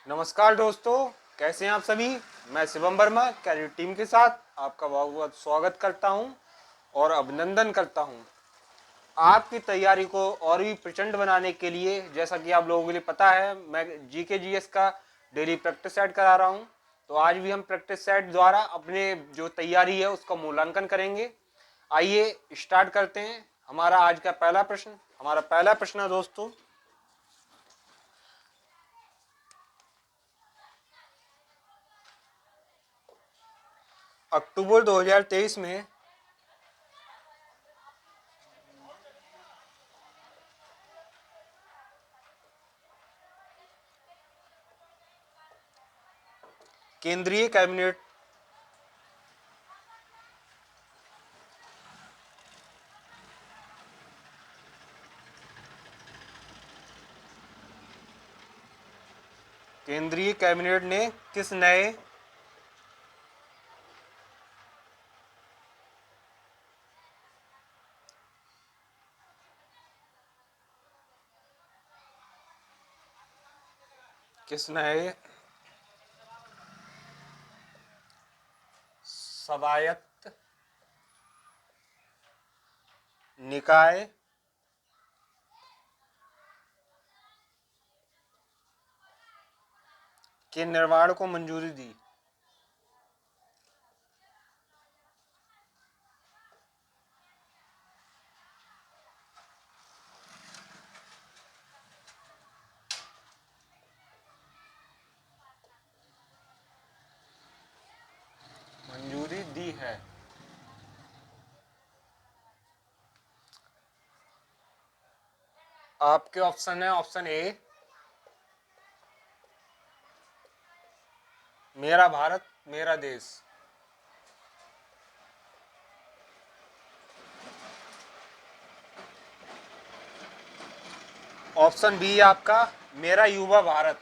नमस्कार दोस्तों, कैसे हैं आप सभी। मैं शिवम वर्मा कैरियर टीम के साथ आपका बहुत बहुत स्वागत करता हूं और अभिनंदन करता हूं। आपकी तैयारी को और भी प्रचंड बनाने के लिए, जैसा कि आप लोगों के लिए पता है, मैं जीके जीएस का डेली प्रैक्टिस सेट करा रहा हूं। तो आज भी हम प्रैक्टिस सेट द्वारा अपने जो तैयारी है उसका मूल्यांकन करेंगे। आइए स्टार्ट करते हैं। हमारा आज का पहला प्रश्न है दोस्तों, अक्टूबर 2023 में केंद्रीय कैबिनेट केंद्रीय कैबिनेट ने किस नए किस नए स्वायत्त निकाय के निर्माण को मंजूरी दी। मंजूरी दी है। आपके ऑप्शन है ऑप्शन ए, मेरा भारत मेरा देश। ऑप्शन बी आपका, मेरा युवा भारत।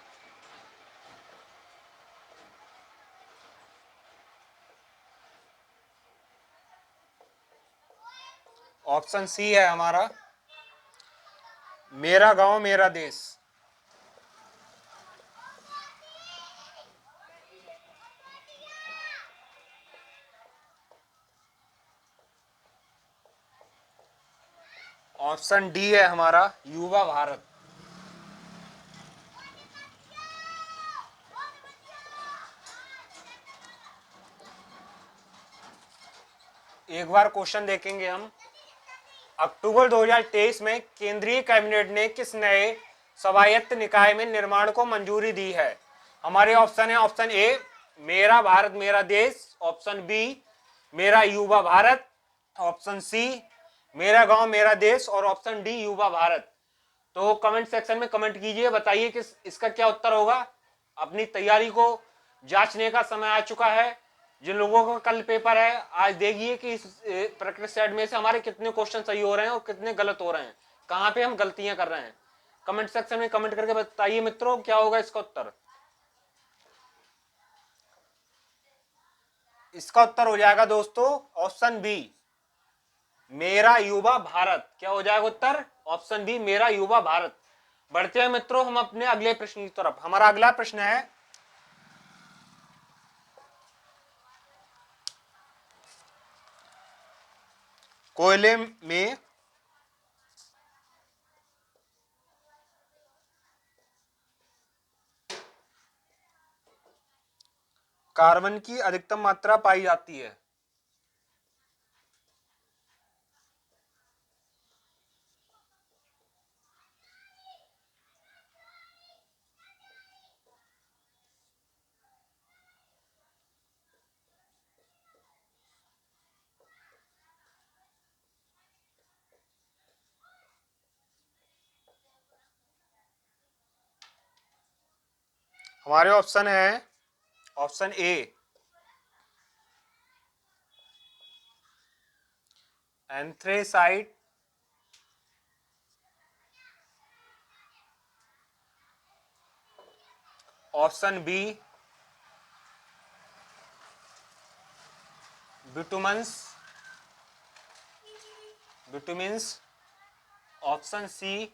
ऑप्शन सी है हमारा, मेरा गांव मेरा देश। ऑप्शन डी है हमारा, युवा भारत। एक बार क्वेश्चन देखेंगे हम। अक्टूबर 2023 में केंद्रीय कैबिनेट ने किस नए स्वायत्त निकाय में निर्माण को मंजूरी दी है। हमारे ऑप्शन है ऑप्शन ए, मेरा भारत मेरा देश। ऑप्शन बी, मेरा युवा भारत। ऑप्शन सी, मेरा गांव मेरा देश। और ऑप्शन डी, युवा भारत। तो कमेंट सेक्शन में कमेंट कीजिए, बताइए कि इसका क्या उत्तर होगा। अपनी तैयारी को जांचने का समय आ चुका है। जिन लोगों का कल पेपर है, आज देखिए कि इस प्रैक्टिस सेट में से हमारे कितने क्वेश्चन सही हो रहे हैं और कितने गलत हो रहे हैं, कहां पे हम गलतियां कर रहे हैं। कमेंट सेक्शन में कमेंट करके बताइए मित्रों, क्या होगा इसका उत्तर। इसका उत्तर हो जाएगा दोस्तों ऑप्शन बी, मेरा युवा भारत। क्या हो जाएगा उत्तर? ऑप्शन बी, मेरा युवा भारत। बढ़ते हैं मित्रों हम अपने अगले प्रश्न की तरफ। हमारा अगला प्रश्न है, कोयले में कार्बन की अधिकतम मात्रा पाई जाती है। हमारे ऑप्शन है option A, anthracite. Option B, bituminous bituminous. Option C,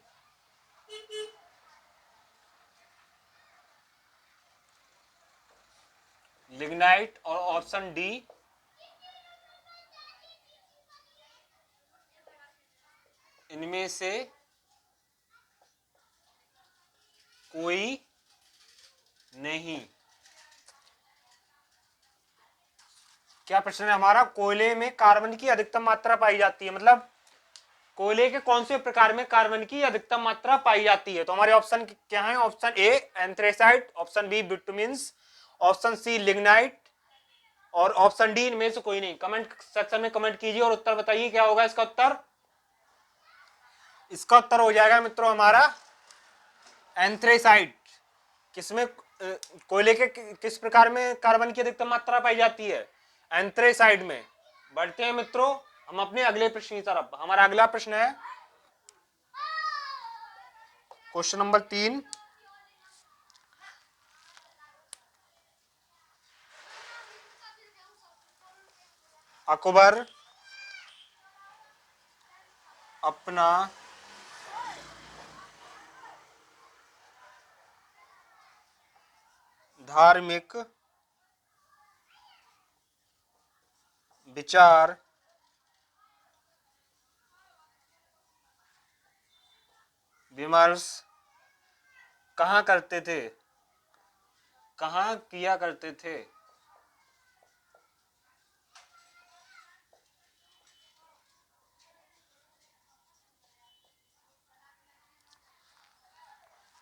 lignite और ऑप्शन डी इनमें से कोई नहीं। क्या प्रश्न है हमारा? कोयले में कार्बन की अधिकतम मात्रा पाई जाती है, मतलब कोयले के कौन से प्रकार में कार्बन की अधिकतम मात्रा पाई जाती है? तो हमारे ऑप्शन क्या है? Option A anthracite, option B bituminous, option C lignite और ऑप्शन डी इनमें से कोई नहीं। कमेंट सेक्शन में कमेंट कीजिए और उत्तर बताइए क्या होगा इसका उत्तर। इसका उत्तर हो जाएगा मित्रों हमारा एंथ्रेसाइट। किसमें कोयले के किस प्रकार में कार्बन की अधिकतम मात्रा पाई जाती है? एंथ्रेसाइड में। बढ़ते हैं मित्रों हम अपने अगले प्रश्न की तरफ। हमारा अगला प्रश्न है क्वेश्चन नंबर 3। अकबर अपना धार्मिक विचार विमर्श कहाँ करते थे? कहाँ किया करते थे?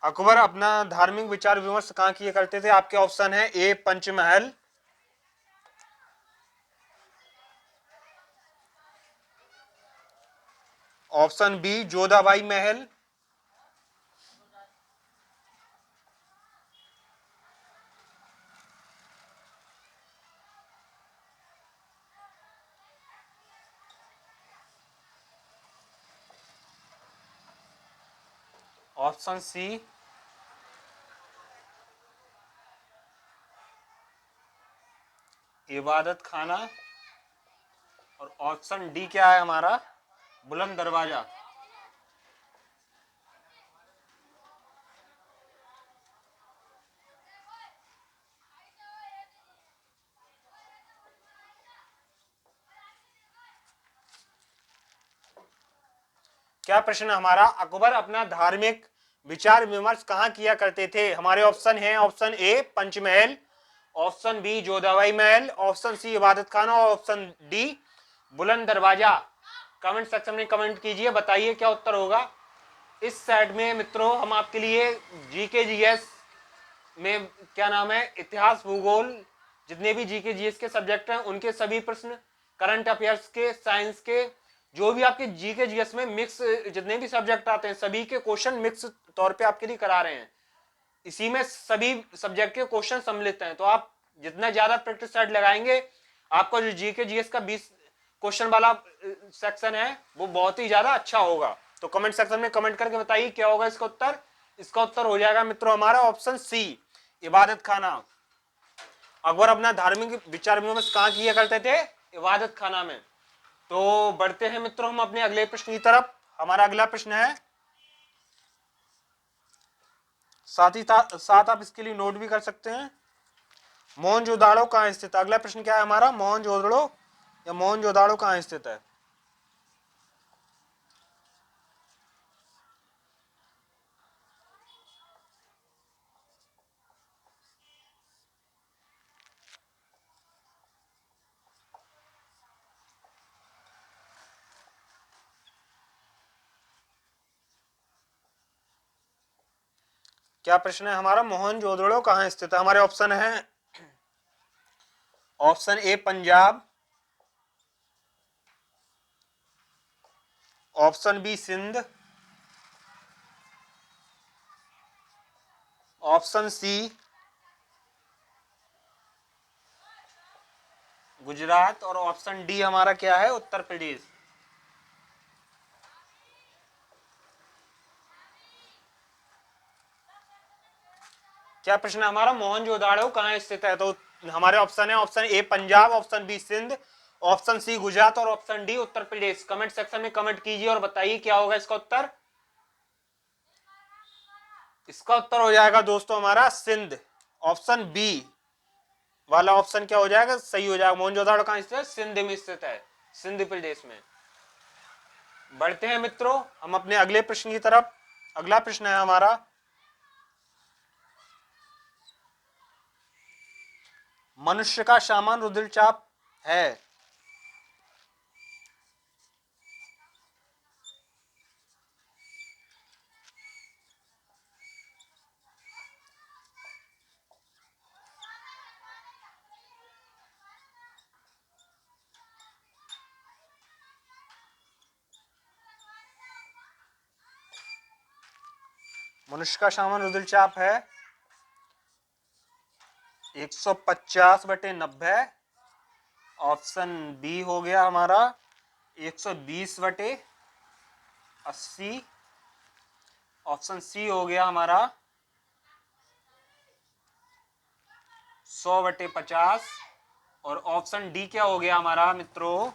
अकबर अपना धार्मिक विचार विमर्श कहाँ किया करते थे? आपके ऑप्शन है ए Panchmahal, option B Jodhabai Mahal, option सी इबादत खाना और ऑप्शन डी क्या है हमारा? बुलंद दरवाजा। क्या प्रश्न है हमारा? अकबर अपना धार्मिक विचार विमर्श कहाँ किया करते थे? हमारे ऑप्शन है option A Panchmahal, option B Jodhabai Mahal, option सी इबादत खाना और ऑप्शन डी बुलंद दरवाजा। कमेंट सेक्शन में कमेंट कीजिए, बताइए क्या उत्तर होगा। इस सेट में मित्रों हम आपके लिए जीके जीएस में क्या नाम है इतिहास भूगोल जितने भी जीके जीएस के सब्जेक्ट हैं उनके सभी प्रश्न, करंट अफेयर्स के, साइंस के, जो भी आपके जीके जीएस में मिक्स जितने भी सब्जेक्ट आते हैं सभी के क्वेश्चन मिक्स तौर पे आपके लिए करा रहे हैं। इसी में सभी सब्जेक्ट के क्वेश्चन सम्मिलित हैं, तो आप जितना ज्यादा प्रैक्टिस सेट लगाएंगे आपका जो जीके जीएस का 20 क्वेश्चन वाला सेक्शन है वो बहुत ही ज्यादा अच्छा होगा। तो कमेंट सेक्शन में कमेंट करके बताइए क्या होगा इसका उत्तर। इसका उत्तर हो जाएगा मित्रों हमारा ऑप्शन सी इबादत खाना। अकबर अपना धार्मिक विचार विमर्श कहाँ किया करते थे? इबादत खाना में। तो बढ़ते हैं मित्रों हम अपने अगले प्रश्न की तरफ। हमारा अगला प्रश्न है, साथ ही साथ आप इसके लिए नोट भी कर सकते हैं, मोहनजोदाड़ो कहाँ स्थित है? अगला प्रश्न क्या है हमारा? मोहनजोदड़ो या मोहनजोदाड़ो कहाँ स्थित है? क्या प्रश्न है हमारा? मोहनजोदड़ो कहाँ स्थित है? हमारे ऑप्शन है option A Punjab, option B Sindh, option C Gujarat और ऑप्शन डी हमारा क्या है? उत्तर प्रदेश। क्या प्रश्न है हमारा? मोहनजोदाड़ो कहाँ स्थित है? तो हमारे ऑप्शन है option A Punjab, option B Sindh, option C Gujarat और option D Uttar Pradesh. Comment section में कमेंट कीजिए और बताइए क्या होगा इसका उत्तर। इसका उत्तर हो जाएगा दोस्तों हमारा सिंध, ऑप्शन बी वाला ऑप्शन क्या हो जाएगा, सही हो जाएगा। मोहनजोदाड़ो कहाँ स्थित है, सिंध में स्थित है, सिंध प्रदेश में। बढ़ते हैं मित्रों हम अपने अगले प्रश्न की तरफ। अगला प्रश्न है हमारा, मनुष्य का सामान्य रुधिरचाप है। मनुष्य का सामान्य रुधिरचाप है 150/90। ऑप्शन बी हो गया हमारा 120/80। ऑप्शन सी हो गया हमारा 100/50। और ऑप्शन डी क्या हो गया हमारा मित्रों,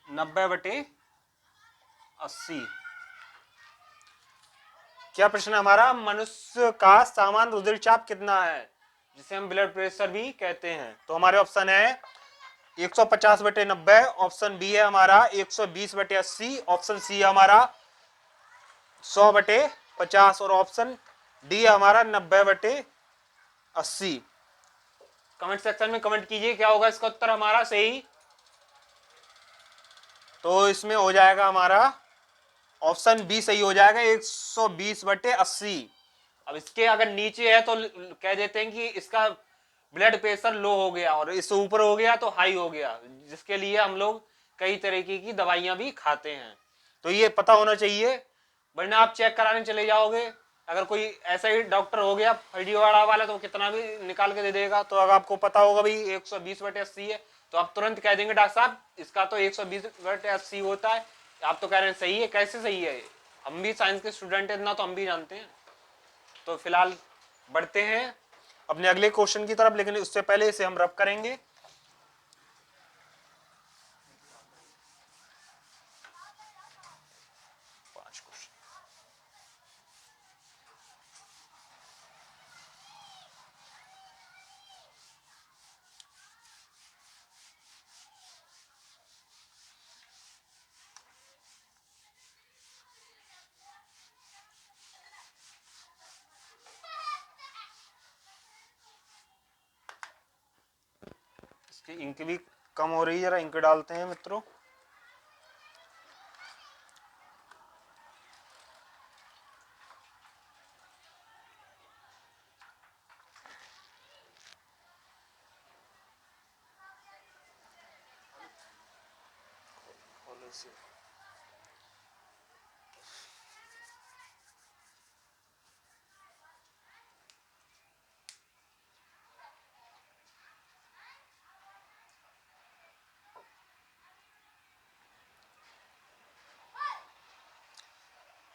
90/80। क्या प्रश्न है हमारा, मनुष्य का सामान्य रुधिरचाप कितना है, जिसे हम ब्लड प्रेशर भी कहते हैं। तो हमारे ऑप्शन है 150/90। ऑप्शन बी है हमारा 120/80। ऑप्शन सी है हमारा 100/50। और ऑप्शन डी है हमारा 90/80। कमेंट सेक्शन में कमेंट कीजिए क्या होगा इसका उत्तर हमारा सही। तो इसमें हो जाएगा हमारा ऑप्शन बी सही हो जाएगा 120/80। अब इसके अगर नीचे है तो कह देते हैं कि इसका ब्लड प्रेशर लो हो गया, और इससे ऊपर हो गया तो हाई हो गया, जिसके लिए हम लोग कई तरीके की दवाइयां भी खाते हैं। तो ये पता होना चाहिए, वरना आप चेक कराने चले जाओगे, अगर कोई ऐसा ही डॉक्टर हो गया फर्जीवाड़ा वाला तो कितना भी निकाल के दे देगा। तो अगर आपको पता होगा भाई 120/80 है, तो आप तुरंत कह देंगे डॉक्टर साहब इसका तो 120/80 होता है। आप तो कह रहे हैं सही है, कैसे सही है, हम भी साइंस के स्टूडेंट हैं, इतना तो हम भी जानते हैं। तो फिलहाल बढ़ते हैं अपने अगले क्वेश्चन की तरफ, लेकिन उससे पहले इसे हम रब करेंगे। इसकी इंक भी कम हो रही है, जरा इंक डालते हैं मित्रों।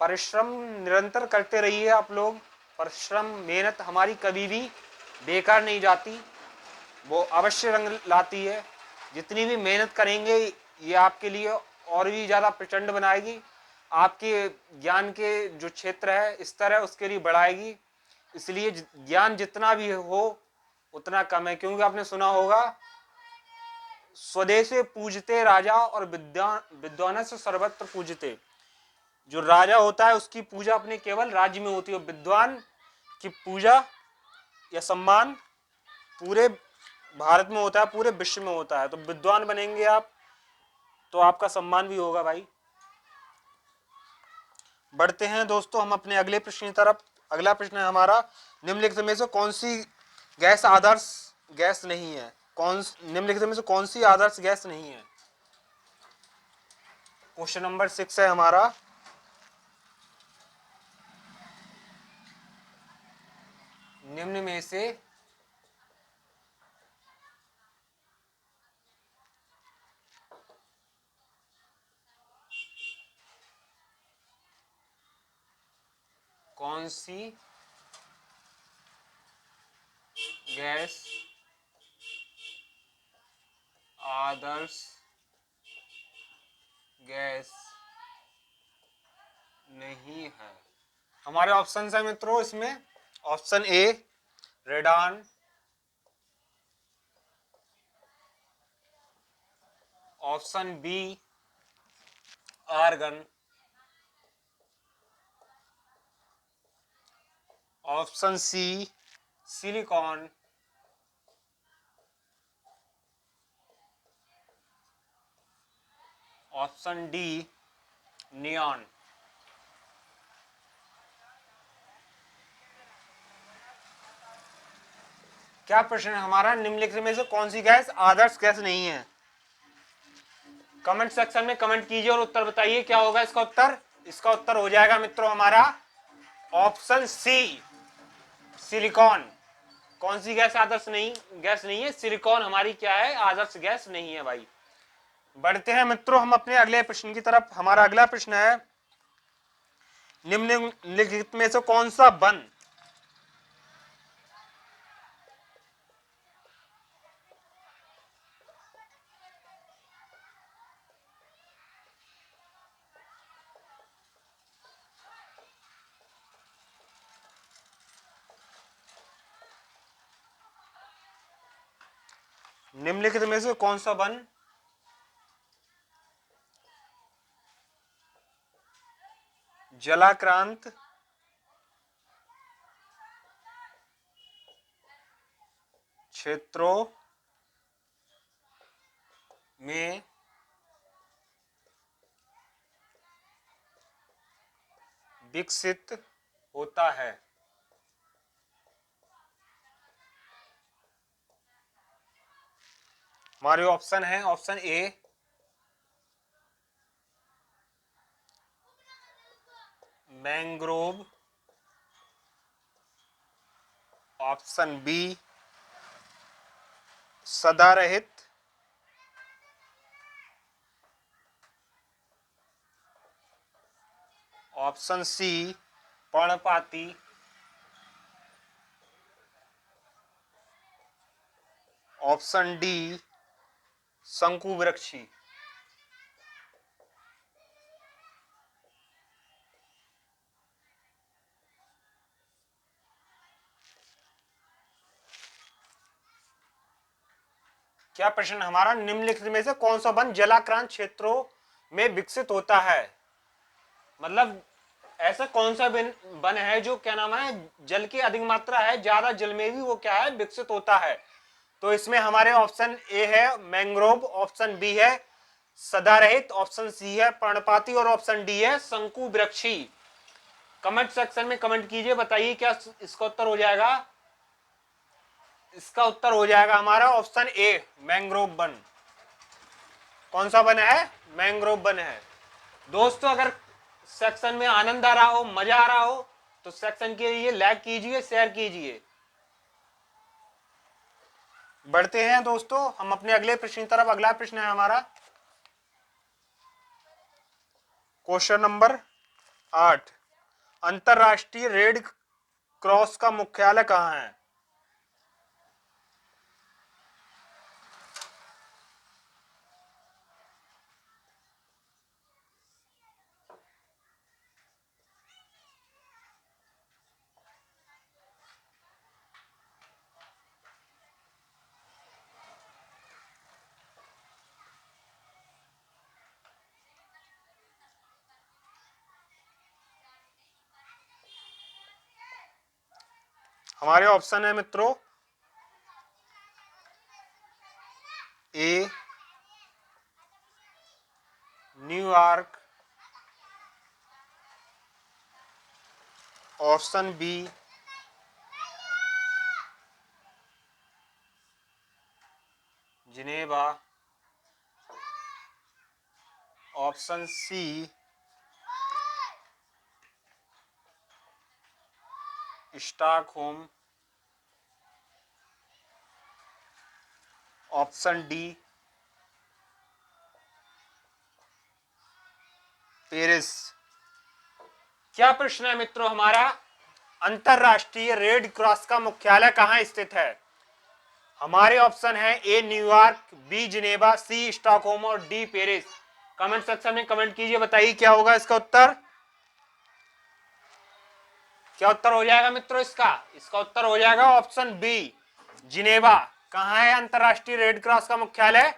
परिश्रम निरंतर करते रहिए आप लोग। परिश्रम मेहनत हमारी कभी भी बेकार नहीं जाती, वो अवश्य रंग लाती है। जितनी भी मेहनत करेंगे ये आपके लिए और भी ज़्यादा प्रचंड बनाएगी, आपके ज्ञान के जो क्षेत्र है स्तर है उसके लिए बढ़ाएगी। इसलिए ज्ञान जितना भी हो उतना कम है, क्योंकि आपने सुना होगा स्वदेशे पूजते राजा और विद्वान से सर्वत्र पूजते। जो राजा होता है उसकी पूजा अपने केवल राज्य में होती है, विद्वान की पूजा या सम्मान पूरे भारत में होता है, पूरे विश्व में होता है। तो विद्वान बनेंगे आप तो आपका सम्मान भी होगा भाई। बढ़ते हैं दोस्तों हम अपने अगले प्रश्न की तरफ। अगला प्रश्न है हमारा, निम्नलिखित में से कौन सी गैस आदर्श गैस नहीं है। निम्नलिखित में से कौन सी आदर्श गैस नहीं है। क्वेश्चन नंबर 6 है हमारा, निम्न में से कौन सी गैस आदर्श गैस नहीं है। हमारे ऑप्शन है मित्रों इसमें, option A radon, option B argon, option C silicon, option D neon. क्या प्रश्न है हमारा? निम्नलिखित में से कौन सी गैस आदर्श गैस नहीं है? कमेंट सेक्शन में कमेंट कीजिए और उत्तर बताइए क्या होगा इसका उत्तर। इसका उत्तर हो जाएगा मित्रों हमारा ऑप्शन सी सिलिकॉन। कौन सी गैस आदर्श नहीं गैस नहीं है? सिलिकॉन हमारी क्या है? आदर्श गैस नहीं है भाई। बढ़ते हैं मित्रों हम अपने अगले प्रश्न की तरफ। हमारा अगला प्रश्न है निम्नलिखित में से कौन सा वन निम्नलिखित में से कौन सा वन जलाक्रांत क्षेत्रों में विकसित होता है? हमारे ऑप्शन है option A mangrove, option B सदारहित, ऑप्शन सी पर्णपाती, ऑप्शन डी शंकुवृक्षी। क्या प्रश्न हमारा? निम्नलिखित में से कौन सा वन जलाक्रांत क्षेत्रों में विकसित होता है? मतलब ऐसा कौन सा वन है जो क्या नाम है जल की अधिक मात्रा है, ज्यादा जल में भी वो क्या है विकसित होता है? तो इसमें हमारे ऑप्शन ए है मैंग्रोव, ऑप्शन बी है सदारहित, ऑप्शन सी है पर्णपाती और ऑप्शन डी है शंकुवृक्षी। कमेंट सेक्शन में कमेंट कीजिए, बताइए क्या इसका उत्तर हो जाएगा। इसका उत्तर हो जाएगा हमारा ऑप्शन ए मैंग्रोव वन। कौन सा वन है? मैंग्रोव वन है। दोस्तों अगर सेक्शन में आनंद आ रहा हो, मजा आ रहा हो तो सेक्शन के लिए लाइक कीजिए, शेयर कीजिए। बढ़ते हैं दोस्तों हम अपने अगले प्रश्न की तरफ। अगला प्रश्न है हमारा क्वेश्चन नंबर 8। अंतरराष्ट्रीय रेड क्रॉस का मुख्यालय कहाँ है? हमारे ऑप्शन है मित्रों A New York, option B Geneva, option C Stockholm, option D Paris. क्या प्रश्न है मित्रों हमारा? अंतरराष्ट्रीय रेड क्रॉस का मुख्यालय कहां स्थित है? हमारे ऑप्शन है ए न्यूयॉर्क, बी जिनेवा, सी स्टॉकहोम और डी पेरिस। कमेंट सेक्शन में कमेंट कीजिए, बताइए क्या होगा इसका उत्तर। क्या उत्तर हो जाएगा मित्रों इसका? इसका उत्तर हो जाएगा ऑप्शन बी, जिनेवा। कहाँ है अंतरराष्ट्रीय रेड क्रॉस का मुख्यालय?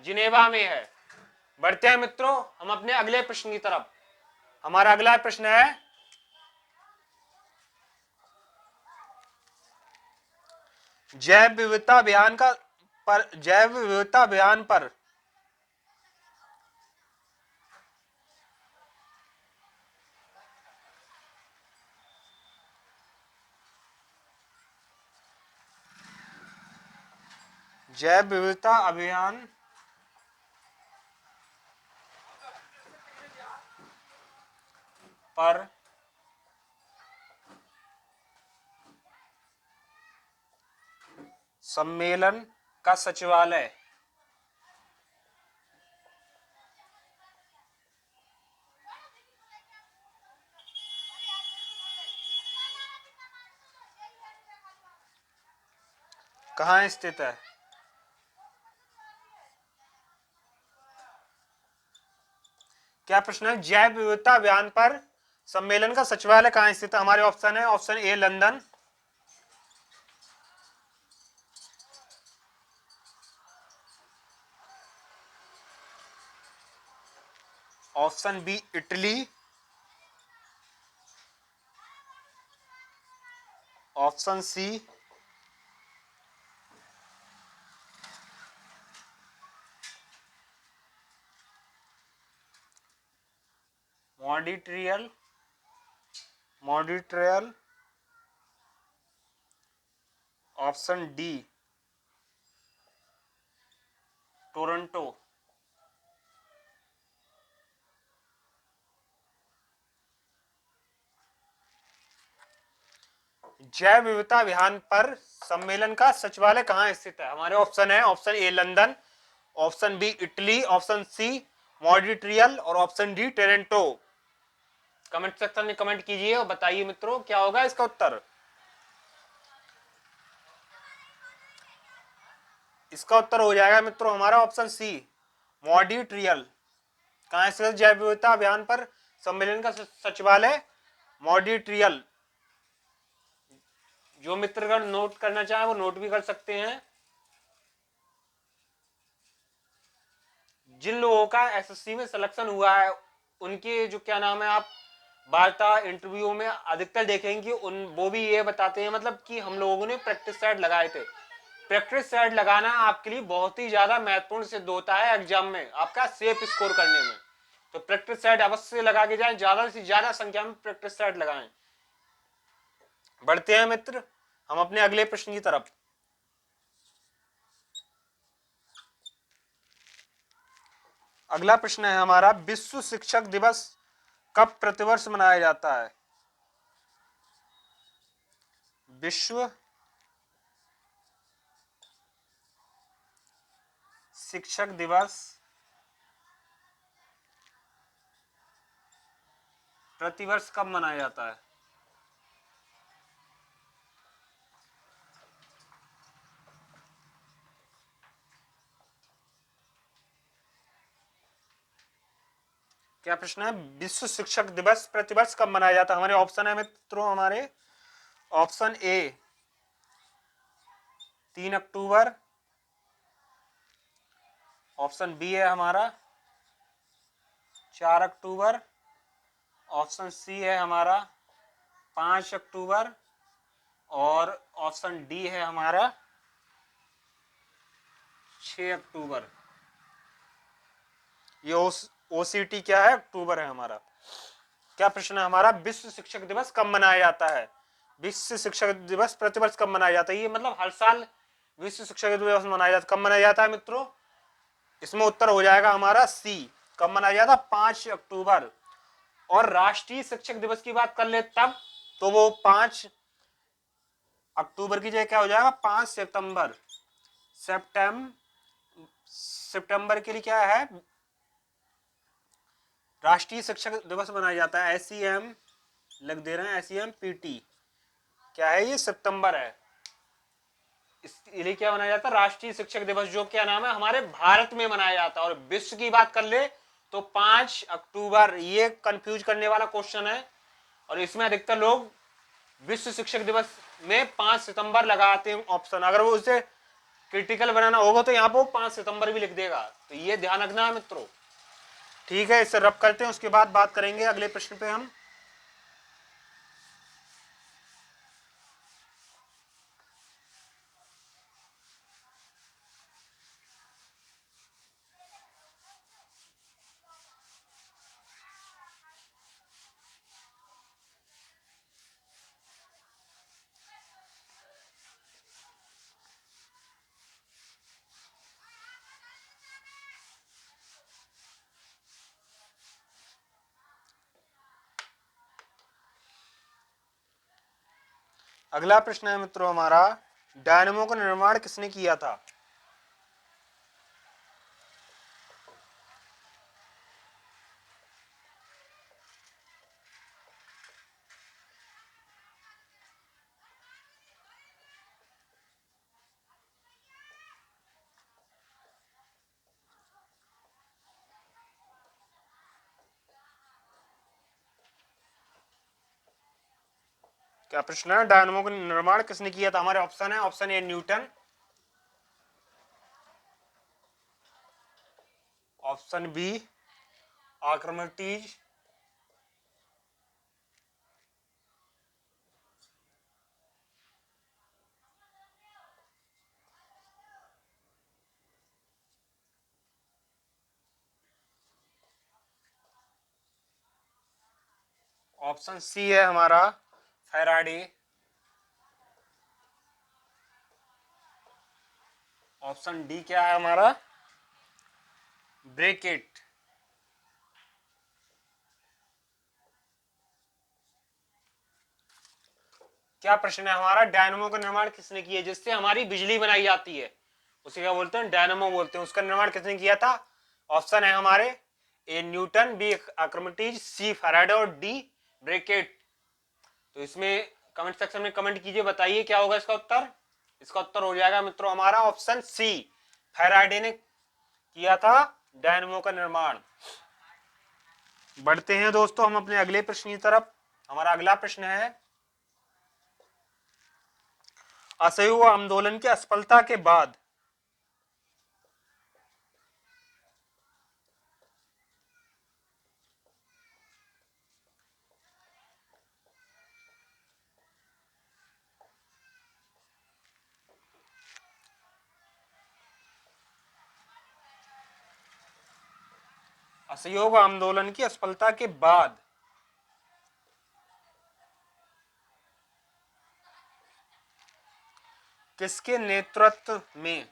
जिनेवा में है। बढ़ते हैं मित्रों हम अपने अगले प्रश्न की तरफ। हमारा अगला प्रश्न है, जैव विविधता अभियान पर जैव विविधता अभियान पर सम्मेलन का सचिवालय कहाँ स्थित है? क्या प्रश्न है? जैव विविधता अभियान पर सम्मेलन का सचिवालय कहाँ स्थित है? हमारे ऑप्शन है, option A London, option B Italy, option C Montreal, option D Toronto. जैव विविधता अभियान पर सम्मेलन का सचिवालय कहाँ स्थित है? हमारे ऑप्शन है, option A London, option B Italy, option C Montreal और option D Toronto. Comment section में कमेंट कीजिए और बताइए मित्रों क्या होगा इसका उत्तर। इसका उत्तर हो जाएगा मित्रों हमारा ऑप्शन सी मॉन्ट्रियल। कहाँ स्थित जैव विविधता अभियान पर सम्मेलन का सचिवालय? मॉन्ट्रियल। जो मित्रगण नोट करना चाहे वो नोट भी कर सकते हैं। जिन लोगों का एसएससी में सिलेक्शन हुआ है उनके जो क्या नाम है, आप वार्ता इंटरव्यू में अधिकतर देखेंगे उन वो भी ये बताते हैं मतलब कि हम लोगों ने प्रैक्टिस सेट लगाए थे। प्रैक्टिस सेट लगाना आपके लिए बहुत ही ज्यादा महत्वपूर्ण सिद्ध होता है एग्जाम में आपका सेफ स्कोर करने में। तो प्रैक्टिस सेट अवश्य लगा के जाएं, ज्यादा से ज्यादा संख्या में प्रैक्टिस सेट लगाएं। बढ़ते हैं मित्र हम अपने अगले प्रश्न की तरफ। अगला प्रश्न है हमारा, विश्व शिक्षक दिवस कब प्रतिवर्ष मनाया जाता है? विश्व शिक्षक दिवस प्रतिवर्ष कब मनाया जाता है? क्या प्रश्न है? विश्व शिक्षक दिवस प्रतिवर्ष कब मनाया जाता है? हमारे ऑप्शन है मित्रों, हमारे ऑप्शन ए 3 अक्टूबर, ऑप्शन बी है हमारा 4 अक्टूबर, ऑप्शन सी है हमारा 5 अक्टूबर और ऑप्शन डी है हमारा 6 अक्टूबर। ये ओसीटी क्या है? अक्टूबर है हमारा। क्या प्रश्न है हमारा, विश्व शिक्षक दिवस कब मनाया जाता है? विश्व शिक्षक दिवस प्रतिवर्ष कब मनाया जाता है? ये मतलब हर साल विश्व शिक्षक दिवस मनाया जाता, कब मनाया जाता है मित्रों? इसमें उत्तर हो जाएगा हमारा सी, कब मनाया जाता? 5 अक्टूबर। और राष्ट्रीय शिक्षक दिवस की बात कर ले तब तो वो 5 अक्टूबर की जगह क्या हो जाएगा? 5 सितंबर। सितंबर के लिए क्या है? राष्ट्रीय शिक्षक दिवस मनाया जाता है। SEM लग दे रहे हैं, SEMPT क्या है? ये सितंबर है। इसलिए क्या मनाया जाता है? राष्ट्रीय शिक्षक दिवस, जो क्या नाम है हमारे भारत में मनाया जाता है। और विश्व की बात कर ले तो 5 अक्टूबर। ये कंफ्यूज करने वाला क्वेश्चन है और इसमें अधिकतर लोग विश्व शिक्षक दिवस में 5 सितंबर लगाते हैं ऑप्शन। अगर वो उसे क्रिटिकल बनाना होगा तो यहाँ पर वो 5 सितंबर भी लिख देगा, तो ये ध्यान रखना है मित्रों। ठीक है, इससे रब करते हैं, उसके बाद बात करेंगे अगले प्रश्न पे हम। अगला प्रश्न है मित्रों हमारा, डायनमो का निर्माण किसने किया था? क्या प्रश्न है, डायनमो का निर्माण किसने किया था? हमारे ऑप्शन है, option A Newton, option B Archimedes, option C है हमारा फैराडे, ऑप्शन डी क्या है हमारा ब्रेकेट। क्या प्रश्न है हमारा, डायनमो का निर्माण किसने किया जिससे हमारी बिजली बनाई जाती है, उसे क्या बोलते हैं? डायनमो बोलते हैं। उसका निर्माण किसने किया था? ऑप्शन है हमारे A Newton, B Archimedes, C Faraday और डी ब्रेकेट। तो इसमें कमेंट सेक्शन में कमेंट कीजिए, बताइए क्या होगा इसका उत्तर। इसका उत्तर हो जाएगा मित्रों हमारा ऑप्शन सी, फैराडे ने किया था डायनमो का निर्माण। बढ़ते हैं दोस्तों हम अपने अगले प्रश्न की तरफ। हमारा अगला प्रश्न है, असहयोग आंदोलन की असफलता के बाद असहयोग आंदोलन की असफलता के बाद किसके नेतृत्व में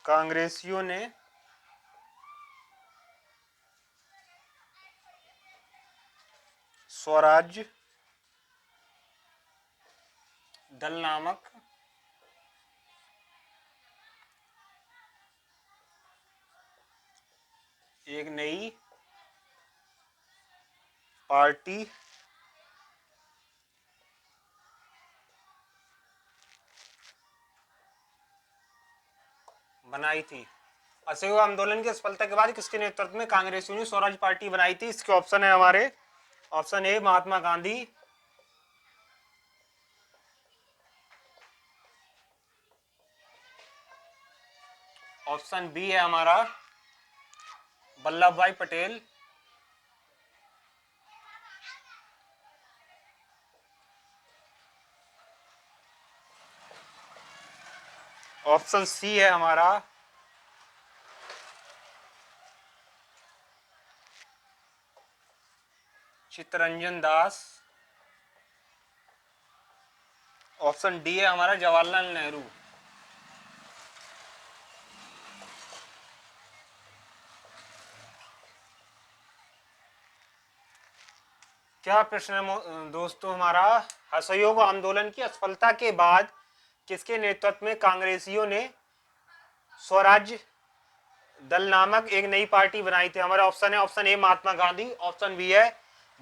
कांग्रेसियों ने स्वराज दल नामक एक नई पार्टी बनाई थी? असहयोग आंदोलन की असफलता के बाद किसके नेतृत्व में कांग्रेसियों ने स्वराज पार्टी बनाई थी? इसके ऑप्शन है हमारे, option A Mahatma Gandhi, option B है हमारा वल्लभ भाई पटेल, ऑप्शन सी है हमारा चित्तरंजन दास, ऑप्शन डी है हमारा जवाहरलाल नेहरू। क्या प्रश्न है दोस्तों हमारा? असहयोग आंदोलन की असफलता के बाद किसके नेतृत्व में कांग्रेसियों ने स्वराज दल नामक एक नई पार्टी बनाई थी? हमारा ऑप्शन है, option A Mahatma Gandhi, option B है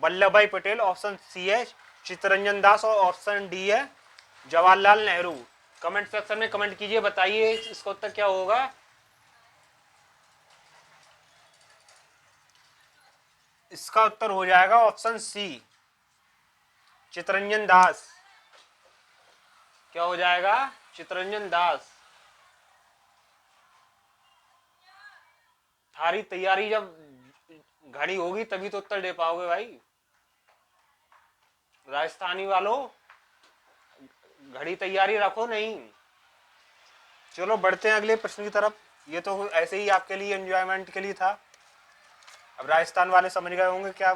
वल्लभ भाई पटेल, ऑप्शन सी है चित्तरंजन दास और ऑप्शन डी है जवाहरलाल नेहरू। कमेंट सेक्शन में कमेंट कीजिए, बताइए इसका उत्तर क्या होगा। इसका उत्तर हो जाएगा ऑप्शन सी चित्तरंजन दास। क्या हो जाएगा? चित्तरंजन दास। थारी तैयारी जब घड़ी होगी तभी तो उत्तर दे पाओगे भाई। राजस्थानी वालों, घड़ी तैयारी रखो नहीं। चलो बढ़ते हैं अगले प्रश्न की तरफ। ये तो ऐसे ही आपके लिए एंजॉयमेंट के लिए था। अब राजस्थान वाले समझ गए होंगे क्या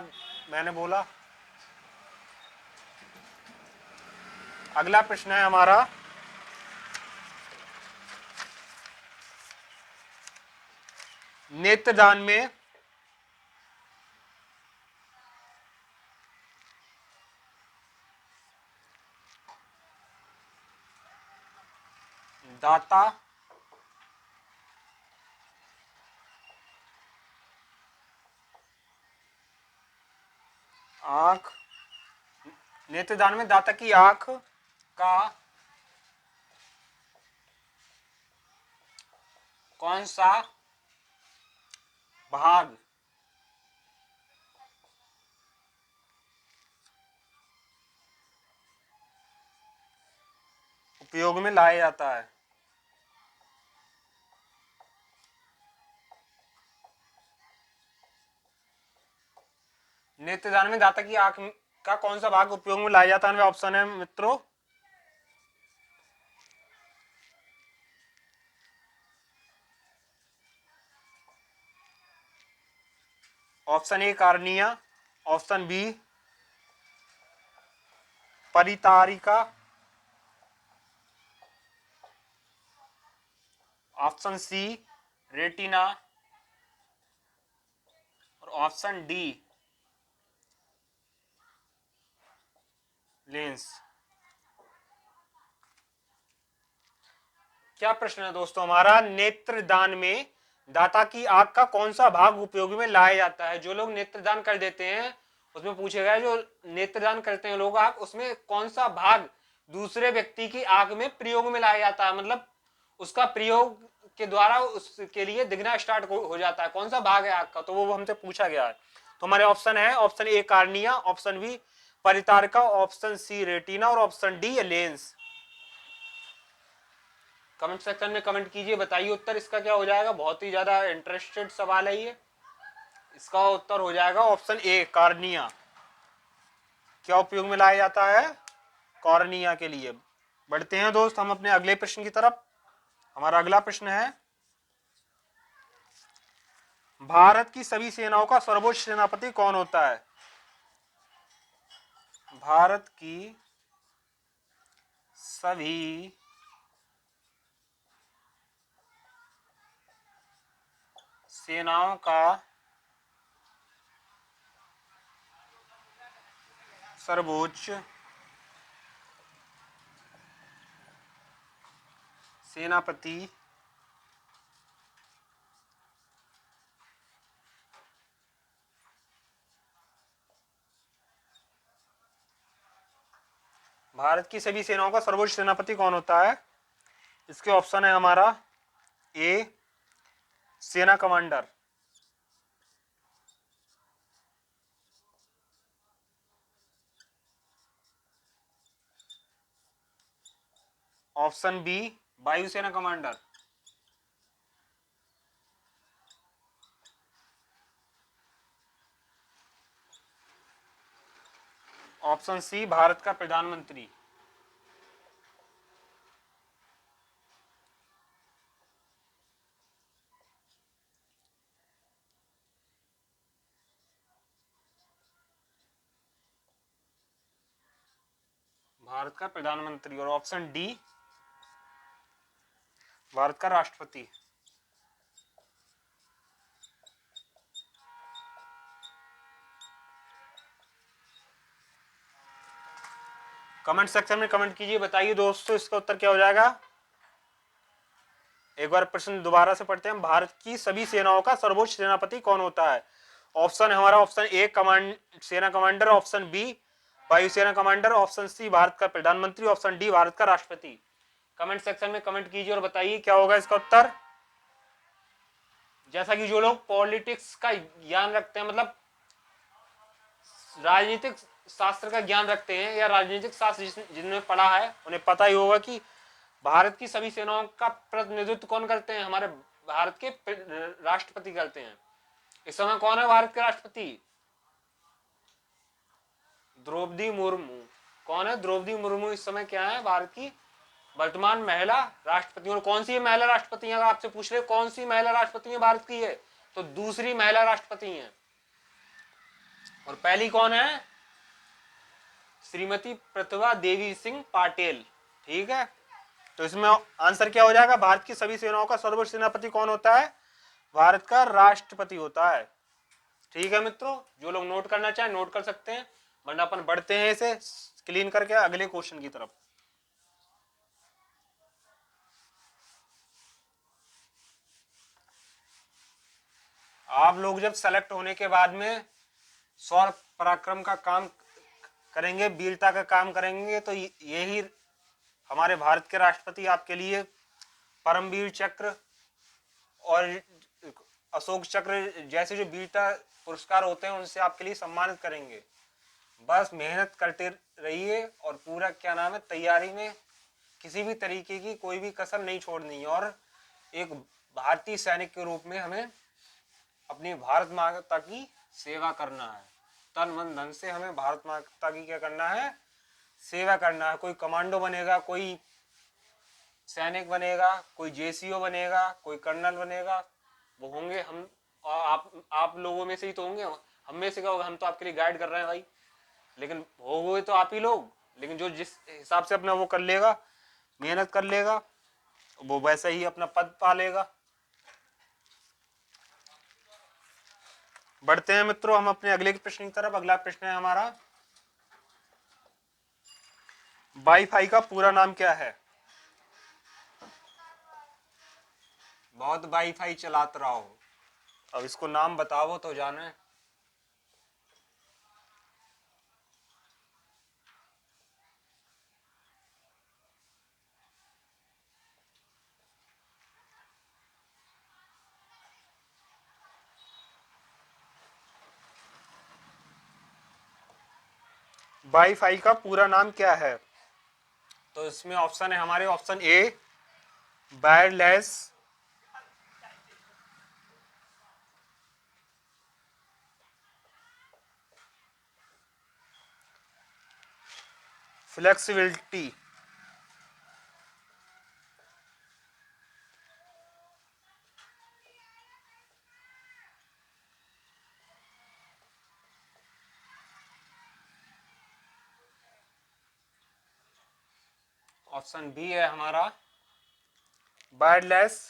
मैंने बोला। अगला प्रश्न है हमारा, नेत्रदान में दाता आंख, नेत्रदान में दाता की आंख का कौन सा भाग उपयोग में लाया जाता है? नेत्रदान में दाता की आंख का कौन सा भाग उपयोग में लाया जाता है? ऑप्शन है मित्रों, option A cornea, option B परितारिका, ऑप्शन सी रेटिना और ऑप्शन डी लेंस। क्या प्रश्न है दोस्तों हमारा? नेत्रदान में दाता की आंख का कौन सा भाग उपयोग में लाया जाता है? जो लोग नेत्रदान कर देते हैं उसमें पूछेगा, जो नेत्रदान करते हैं लोग आंख, उसमें कौन सा भाग दूसरे व्यक्ति की आंख में प्रयोग में लाया जाता है, मतलब उसका प्रयोग के द्वारा उसके लिए दिखना स्टार्ट हो जाता है, कौन सा भाग है आंख का? तो वो हमसे पूछा गया है। तो हमारे ऑप्शन है, option A cornea, option B परितारिका, ऑप्शन सी रेटिना और option D lens. Comment section में कमेंट कीजिए, बताइए उत्तर इसका क्या हो जाएगा। बहुत ही ज्यादा इंटरेस्टेड सवाल है ये। इसका उत्तर हो जाएगा ऑप्शन ए कार्निया। क्या उपयोग में लाया जाता है? कॉर्निया के लिए। बढ़ते हैं दोस्त हम अपने अगले प्रश्न की तरफ। हमारा अगला प्रश्न है, भारत की सभी सेनाओं का सर्वोच्च सेनापति कौन होता है? भारत की सभी सेनाओं का सर्वोच्च सेनापति भारत की सभी सेनाओं का सर्वोच्च सेनापति कौन होता है? इसके ऑप्शन है हमारा, ए सेना कमांडर, ऑप्शन बी वायुसेना कमांडर, ऑप्शन सी भारत का प्रधानमंत्री। भारत का प्रधानमंत्री और ऑप्शन डी भारत का राष्ट्रपति। कमेंट सेक्शन में कमेंट कीजिए, बताइए दोस्तों इसका उत्तर क्या हो जाएगा। एक बार प्रश्न दोबारा से पढ़ते हैं। भारत की सभी सेनाओं का सर्वोच्च सेनापति कौन होता है? ऑप्शन है हमारा, ऑप्शन ए सेना कमांडर, ऑप्शन बी वायुसेना कमांडर, ऑप्शन सी भारत का प्रधानमंत्री, ऑप्शन डी भारत का राष्ट्रपति। कमेंट सेक्शन में कमेंट कीजिए और बताइए क्या होगा इसका उत्तर। जैसा कि जो लोग पॉलिटिक्स का ज्ञान रखते हैं, मतलब राजनीतिक शास्त्र का ज्ञान रखते हैं या राजनीतिक शास्त्र जिन्होंने पढ़ा है, उन्हें पता ही होगा कि भारत की सभी सेनाओं का प्रतिनिधित्व कौन करते हैं? हमारे भारत के राष्ट्रपति करते हैं। इस समय कौन है भारत के राष्ट्रपति? द्रौपदी मुर्मू। कौन है? द्रौपदी मुर्मू इस समय क्या है? भारत की वर्तमान महिला राष्ट्रपति। और कौन सी महिला राष्ट्रपति है? अगर आपसे पूछ रहे कौन सी महिला राष्ट्रपति है भारत की है, तो दूसरी महिला राष्ट्रपति है। और पहली कौन है? श्रीमती प्रतिभा देवी सिंह पाटिल। ठीक है, तो इसमें आंसर क्या हो जाएगा? भारत की सभी सेनाओं का सर्वोच्च सेनापति कौन होता है? भारत का राष्ट्रपति होता है। ठीक है मित्रों, जो लोग नोट करना चाहें नोट कर सकते हैं, वरना अपन बढ़ते हैं इसे क्लीन करके अगले क्वेश्चन की तरफ। आप लोग जब सेलेक्ट होने के बाद में शौर्य पराक्रम का काम करेंगे, वीरता का काम करेंगे, तो यही हमारे भारत के राष्ट्रपति आपके लिए परमवीर चक्र और अशोक चक्र जैसे जो वीरता पुरस्कार होते हैं उनसे आपके लिए सम्मानित करेंगे। बस मेहनत करते रहिए और पूरा क्या नाम है, तैयारी में किसी भी तरीके की कोई भी कसर नहीं छोड़नी है। और एक भारतीय सैनिक के रूप में हमें अपनी भारत माता की सेवा करना है। तन मन धन से हमें भारत माता की क्या करना है? सेवा करना है। कोई कमांडो बनेगा, कोई सैनिक बनेगा, कोई जेसीओ बनेगा, कोई कर्नल बनेगा, वो होंगे हम आप लोगों में से ही तो होंगे। हम में से क्या होगा? हम तो आपके लिए गाइड कर रहे हैं भाई, लेकिन होंगे तो आप ही लोग। लेकिन जो जिस हिसाब से अपना वो कर लेगा, मेहनत कर लेगा, वो वैसे ही अपना पद पा लेगा। बढ़ते हैं मित्रों हम अपने अगले प्रश्न की तरफ। अगला प्रश्न है हमारा, वाईफाई का पूरा नाम क्या है? बहुत वाईफाई चलाते रहो, अब इसको नाम बताओ तो जाने। वाईफाई का पूरा नाम क्या है? तो इसमें ऑप्शन है हमारे, option A wireless flexibility, option B है हमारा वायरलेस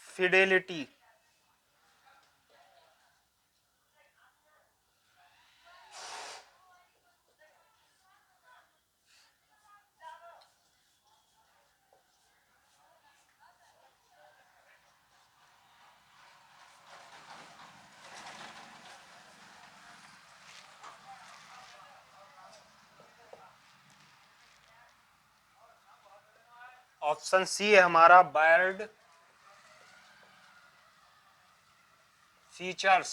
फिडेलिटी। ऑप्शन सी है हमारा वायर्ड फीचर्स,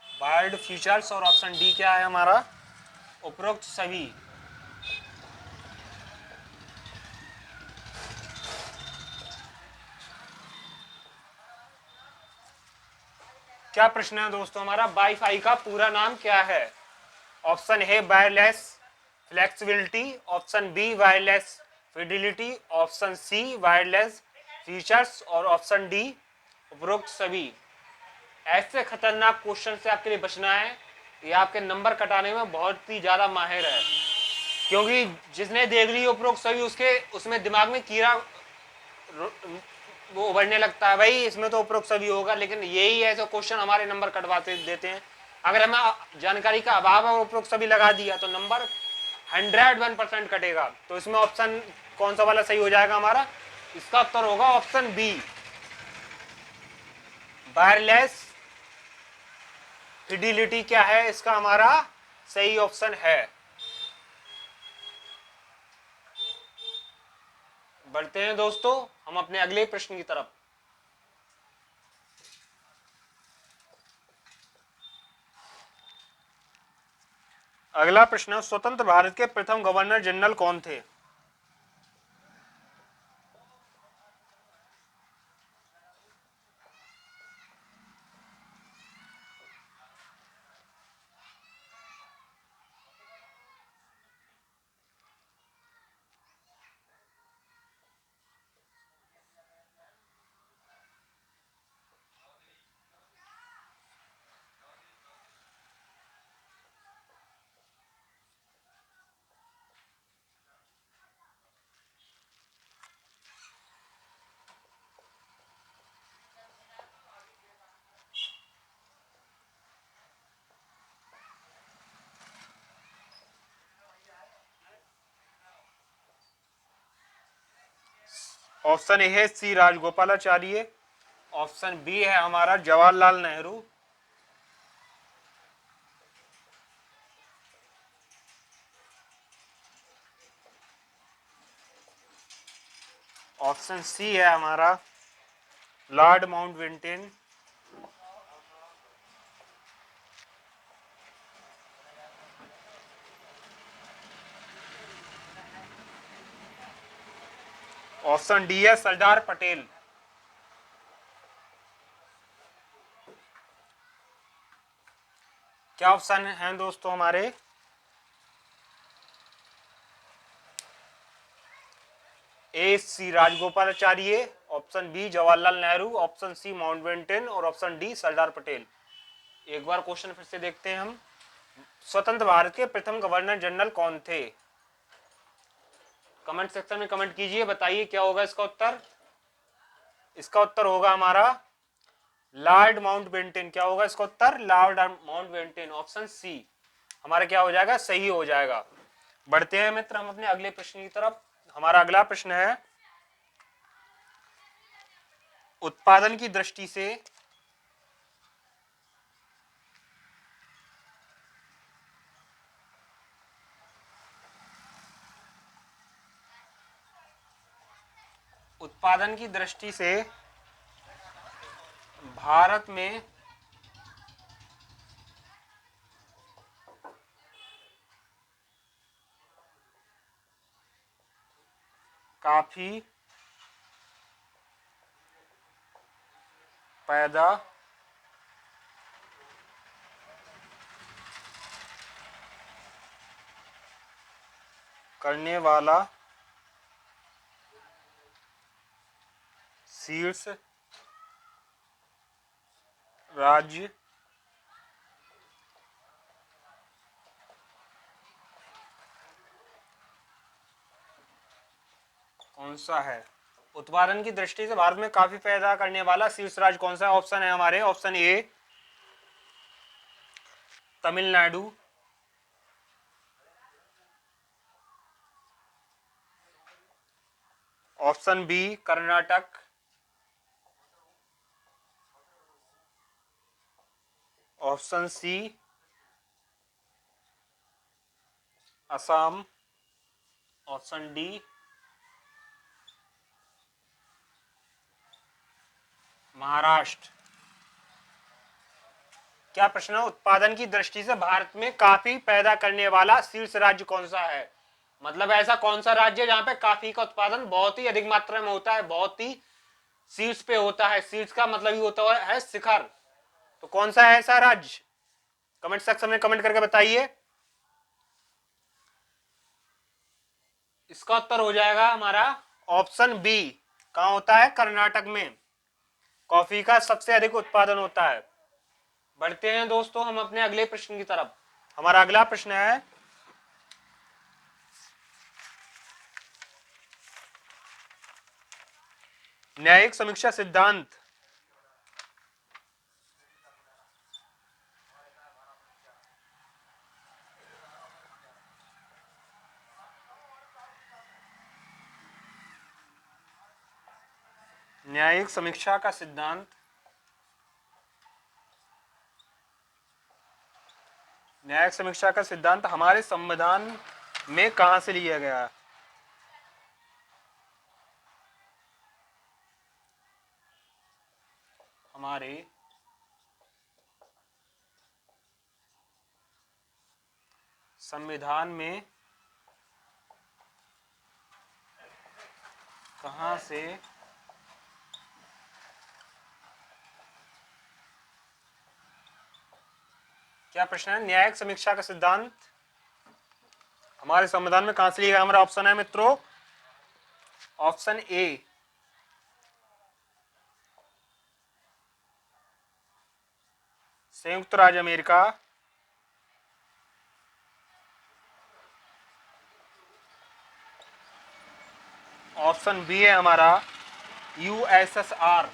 वायर्ड फीचर्स। और ऑप्शन डी क्या है हमारा? उपरोक्त सभी। क्या प्रश्न है दोस्तों हमारा? वाईफाई का पूरा नाम क्या है? Option A wireless flexibility, option B wireless fidelity, option C wireless features और ऑप्शन डी उपरोक्त सभी। ऐसे खतरनाक क्वेश्चन से आपके लिए बचना है, ये आपके नंबर कटाने में बहुत ही ज्यादा माहिर है। क्योंकि जिसने देख ली उपरोक्त सभी, उसके उसमें दिमाग में कीड़ा वो उभरने लगता है, भाई इसमें तो उपरोक्त सभी होगा। लेकिन यही ऐसे क्वेश्चन हमारे नंबर कटवाते देते हैं अगर हमें जानकारी का अभाव और उपरोक्त सभी लगा दिया तो नंबर 101% कटेगा। तो इसमें ऑप्शन कौन सा वाला सही हो जाएगा हमारा? इसका उत्तर होगा ऑप्शन बी, वायरलेस फिडिलिटी क्या है इसका हमारा सही ऑप्शन है। बढ़ते हैं दोस्तों हम अपने अगले प्रश्न की तरफ। अगला प्रश्न, स्वतंत्र भारत के प्रथम गवर्नर जनरल कौन थे? ऑप्शन ए है सी राजगोपालाचार्य, ऑप्शन बी है हमारा जवाहरलाल नेहरू, ऑप्शन सी है हमारा लॉर्ड माउंटबेटन, ऑप्शन डी है सरदार पटेल। क्या ऑप्शन हैं दोस्तों हमारे? A C Rajagopalachari, option B Jawaharlal Nehru, option C Mountbatten और ऑप्शन डी सरदार पटेल। एक बार क्वेश्चन फिर से देखते हैं हम। स्वतंत्र भारत के प्रथम गवर्नर जनरल कौन थे? कमेंट सेक्शन में कमेंट कीजिए, बताइए क्या होगा इसका उत्तर। इसका उत्तर होगा हमारा लॉर्ड माउंटबेटन। क्या होगा इसका उत्तर? लॉर्ड माउंटबेटन, ऑप्शन सी हमारा क्या हो जाएगा? सही हो जाएगा। बढ़ते हैं मित्र हम अपने अगले प्रश्न की तरफ। हमारा अगला प्रश्न है, उत्पादन की दृष्टि से उत्पादन की दृष्टि से भारत में काफी पैदा करने वाला शीर्ष राज्य कौन सा है? उत्पादन की दृष्टि से भारत में काफी पैदा करने वाला शीर्ष राज्य कौन सा है? ऑप्शन है हमारे, option A Tamil Nadu, option B Karnataka, option C Assam, option D Maharashtra. क्या प्रश्न है? उत्पादन की दृष्टि से भारत में काफी पैदा करने वाला शीर्ष राज्य कौन सा है? मतलब ऐसा कौन सा राज्य है जहां पे काफी का उत्पादन बहुत ही अधिक मात्रा में होता है, बहुत ही शीर्ष पे होता है। शीर्ष का मतलब ही होता है शिखर। तो कौन सा है ऐसा राज्य? कमेंट सेक्शन में कमेंट करके बताइए। इसका उत्तर हो जाएगा हमारा ऑप्शन बी। कहां होता है? कर्नाटक में कॉफी का सबसे अधिक उत्पादन होता है। बढ़ते हैं दोस्तों हम अपने अगले प्रश्न की तरफ। हमारा अगला प्रश्न है, न्यायिक समीक्षा सिद्धांत न्यायिक समीक्षा का सिद्धांत न्यायिक समीक्षा का सिद्धांत हमारे संविधान में कहां से लिया गया है? हमारे संविधान में कहां से क्या प्रश्न है? न्यायिक समीक्षा का सिद्धांत हमारे संविधान में कहां से लिया गया? हमारा ऑप्शन है मित्रों, ऑप्शन ए संयुक्त राज्य अमेरिका, ऑप्शन बी है हमारा यूएसएसआर,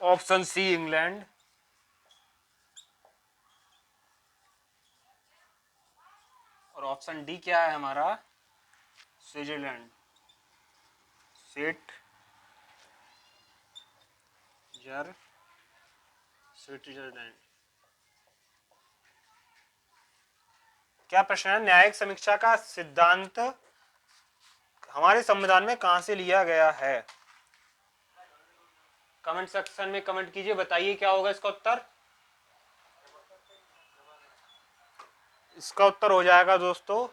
ऑप्शन सी इंग्लैंड, और ऑप्शन डी क्या है हमारा? Switzerland, Switzerland. क्या प्रश्न है? न्यायिक समीक्षा का सिद्धांत हमारे संविधान में कहां से लिया गया है? कमेंट सेक्शन में कमेंट कीजिए, बताइए क्या होगा इसका उत्तर। इसका उत्तर हो जाएगा दोस्तों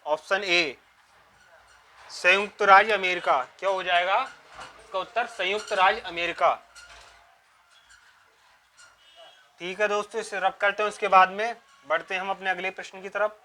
ऑप्शन ए संयुक्त राज्य अमेरिका। क्या हो जाएगा इसका उत्तर? संयुक्त राज्य अमेरिका। ठीक है दोस्तों, इसे रब करते हैं, उसके बाद में बढ़ते हैं हम अपने अगले प्रश्न की तरफ।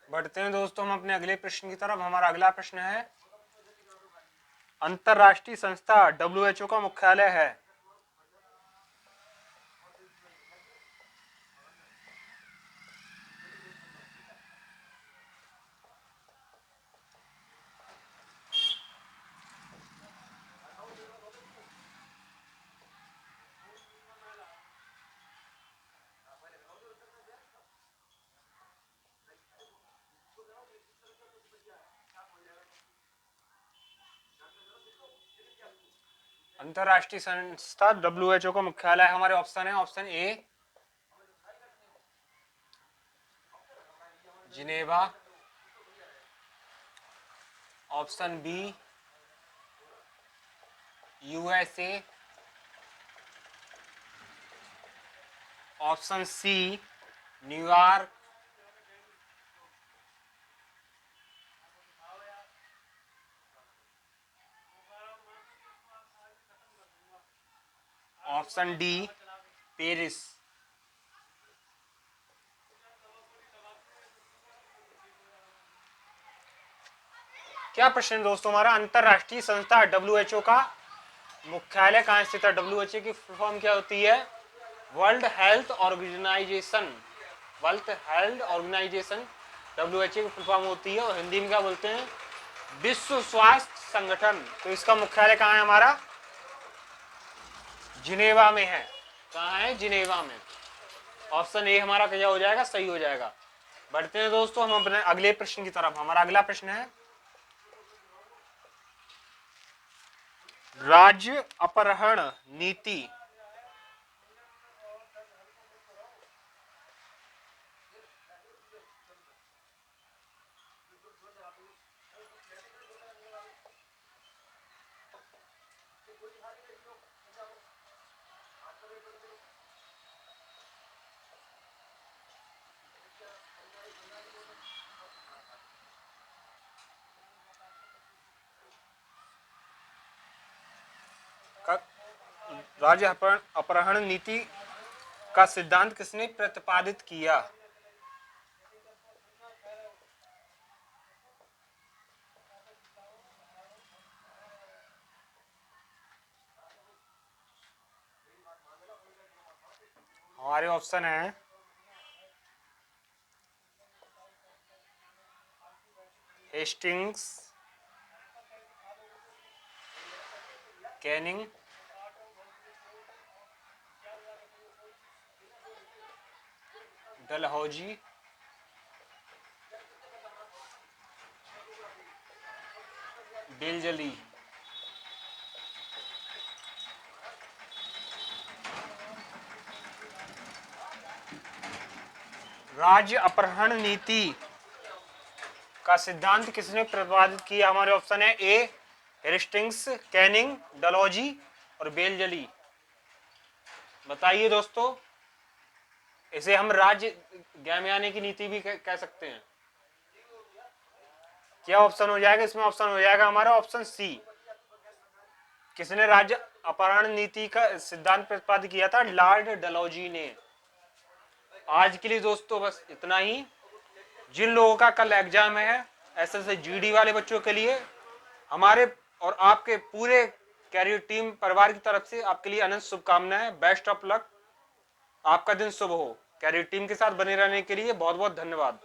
बढ़ते हैं दोस्तों हम अपने अगले प्रश्न की तरफ। हमारा अगला प्रश्न है, अंतरराष्ट्रीय संस्था डब्ल्यूएचओ का मुख्यालय है? अंतरराष्ट्रीय संस्था डब्ल्यूएचओ का मुख्यालय हमारे ऑप्शन है, option A Geneva, option B USA, option C New York, option D Paris. क्या प्रश्न दोस्तों हमारा? अंतरराष्ट्रीय संस्था डब्ल्यूएचओ का मुख्यालय कहां स्थित है? डब्ल्यूएचओ की फुल फॉर्म क्या होती है? World Health Organization. World Health Organization WHO की फुल फॉर्म होती है, और हिंदी में क्या बोलते हैं? विश्व स्वास्थ्य संगठन। तो इसका मुख्यालय कहां है हमारा? जिनेवा में है। कहां है? जिनेवा में। ऑप्शन ए हमारा क्या हो जाएगा? सही हो जाएगा। बढ़ते हैं दोस्तों हम अपने अगले प्रश्न की तरफ। हमारा अगला प्रश्न है, राज्य अपहरण नीति राज्य अपहरण नीति का सिद्धांत किसने प्रतिपादित किया? हमारे ऑप्शन है हेस्टिंग्स, कैनिंग, डलहौजी, बेलजली। राज्य अपहरण नीति का सिद्धांत किसने प्रतिपादित किया? हमारे ऑप्शन है ए हेस्टिंग्स, कैनिंग, डलहौजी और बेलजली। बताइए दोस्तों, इसे हम राज्य ज्ञानयानी की नीति भी कह सकते हैं। क्या ऑप्शन हो जाएगा इसमें? ऑप्शन हो जाएगा हमारा ऑप्शन सी। किसने राज्य अपहरण नीति का सिद्धांत प्रतिपादित किया था? लॉर्ड डलहौजी ने। आज के लिए दोस्तों बस इतना ही। जिन लोगों का कल एग्जाम है एसएससी जीडी वाले बच्चों के लिए, हमारे और आपके पूरे कैरियर टीम परिवार की तरफ से आपके लिए अनंत शुभकामनाएं। बेस्ट ऑफ लक, आपका दिन शुभ हो। कैरियर टीम के साथ बने रहने के लिए बहुत बहुत धन्यवाद।